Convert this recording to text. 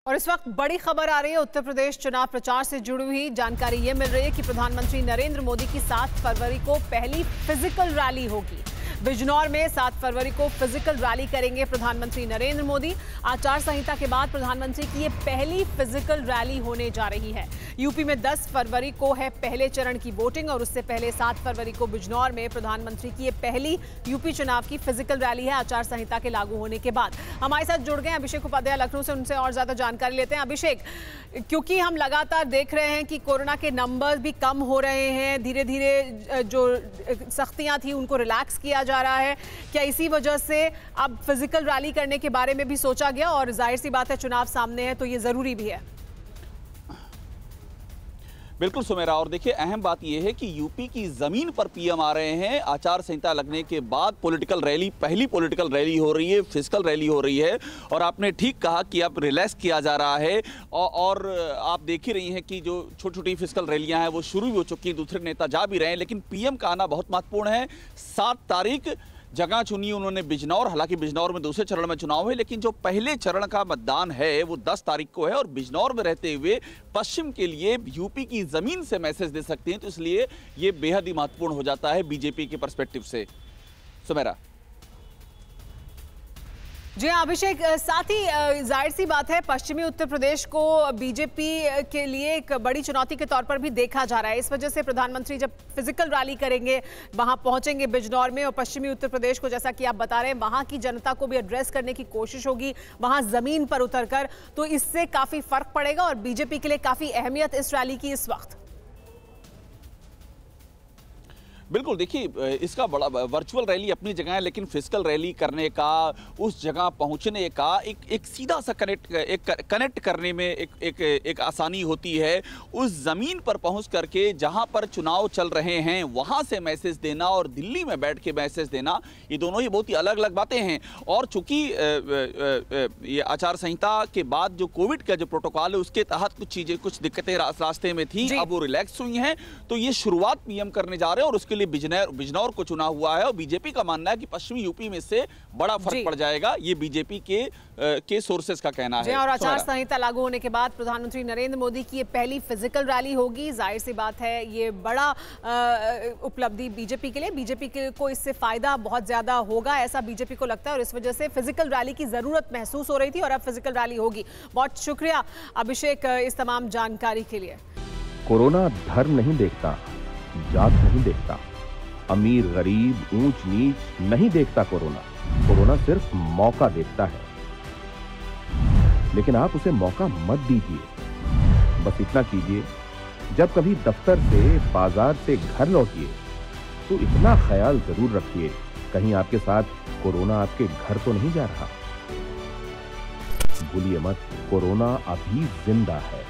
और इस वक्त बड़ी खबर आ रही है उत्तर प्रदेश चुनाव प्रचार से जुड़ी हुई जानकारी ये मिल रही है कि प्रधानमंत्री नरेंद्र मोदी की 7 फरवरी को पहली फिजिकल रैली होगी। बिजनौर में 7 फरवरी को फिजिकल रैली करेंगे प्रधानमंत्री नरेंद्र मोदी। आचार संहिता के बाद प्रधानमंत्री की ये पहली फिजिकल रैली होने जा रही है। यूपी में 10 फरवरी को है पहले चरण की वोटिंग और उससे पहले 7 फरवरी को बिजनौर में प्रधानमंत्री की ये पहली यूपी चुनाव की फिजिकल रैली है आचार संहिता के लागू होने के बाद। हमारे साथ जुड़ गए अभिषेक उपाध्याय लखनऊ से, उनसे और ज्यादा जानकारी लेते हैं। अभिषेक, क्योंकि हम लगातार देख रहे हैं कि कोरोना के नंबर भी कम हो रहे हैं, धीरे धीरे जो सख्तियां थी उनको रिलैक्स किया जा रहा है, क्या इसी वजह से अब फिजिकल रैली करने के बारे में भी सोचा गया? और जाहिर सी बात है चुनाव सामने है तो ये जरूरी भी है। बिल्कुल सुमेरा, और देखिए अहम बात यह है कि यूपी की जमीन पर पीएम आ रहे हैं। आचार संहिता लगने के बाद पॉलिटिकल रैली, पहली पॉलिटिकल रैली हो रही है, फिजिकल रैली हो रही है। और आपने ठीक कहा कि अब रिलैक्स किया जा रहा है और आप देख ही रही हैं कि जो छोटी छोटी फिजिकल रैलियां हैं वो शुरू भी हो चुकी हैं, दूसरे नेता जा भी रहे हैं। लेकिन पीएम का आना बहुत महत्वपूर्ण है। 7 तारीख जगह चुनी उन्होंने बिजनौर, हालांकि बिजनौर में दूसरे चरण में चुनाव है, लेकिन जो पहले चरण का मतदान है वो 10 तारीख को है। और बिजनौर में रहते हुए पश्चिम के लिए यूपी की जमीन से मैसेज दे सकते हैं, तो इसलिए ये बेहद ही महत्वपूर्ण हो जाता है बीजेपी के पर्सपेक्टिव से। सुमेरा जी हाँ अभिषेक, साथ ही जाहिर सी बात है पश्चिमी उत्तर प्रदेश को बीजेपी के लिए एक बड़ी चुनौती के तौर पर भी देखा जा रहा है। इस वजह से प्रधानमंत्री जब फिजिकल रैली करेंगे, वहां पहुंचेंगे बिजनौर में, और पश्चिमी उत्तर प्रदेश को जैसा कि आप बता रहे हैं वहां की जनता को भी एड्रेस करने की कोशिश होगी वहां जमीन पर उतरकर, तो इससे काफी फर्क पड़ेगा और बीजेपी के लिए काफी अहमियत इस रैली की इस वक्त। बिल्कुल, देखिए इसका बड़ा वर्चुअल रैली अपनी जगह है, लेकिन फिजिकल रैली करने का, उस जगह पहुंचने का एक सीधा सा कनेक्ट करने में एक आसानी होती है। उस जमीन पर पहुंच करके जहां पर चुनाव चल रहे हैं वहां से मैसेज देना और दिल्ली में बैठ के मैसेज देना, ये दोनों ही बहुत ही अलग अलग बातें हैं। और चूंकि ये आचार संहिता के बाद जो कोविड का जो प्रोटोकॉल है उसके तहत कुछ चीजें, कुछ दिक्कतें रास्ते में थी, अब वो रिलैक्स हुई हैं, तो ये शुरुआत पीएम करने जा रहे हैं और उसके लिए बिजनौर को चुना हुआ है। और बीजेपी का मानना है कि पश्चिमी यूपी में से बड़ा फर्क पड़ जाएगा, ये बीजेपी के सोर्सेस का कहना है। और आचार संहिता लागू होने के बाद प्रधानमंत्री नरेंद्र मोदी की ये पहली फिजिकल रैली होगी। जाहिर सी बात है ये बड़ा उपलब्धि बीजेपी के लिए, बीजेपी को इससे फायदा बहुत ज्यादा होगा ऐसा बीजेपी को लगता है, और इस वजह से फिजिकल रैली की जरूरत महसूस हो रही थी और अब फिजिकल रैली होगी। बहुत शुक्रिया अभिषेक इस तमाम जानकारी के लिए। कोरोना धर्म नहीं देखता, जात नहीं देखता, अमीर गरीब ऊंच नीच नहीं देखता। कोरोना सिर्फ मौका देखता है, लेकिन आप उसे मौका मत दीजिए। बस इतना कीजिए, जब कभी दफ्तर से, बाजार से घर लौटिए तो इतना ख्याल जरूर रखिए कहीं आपके साथ कोरोना आपके घर तो नहीं जा रहा। भूलिए मत, कोरोना अभी जिंदा है।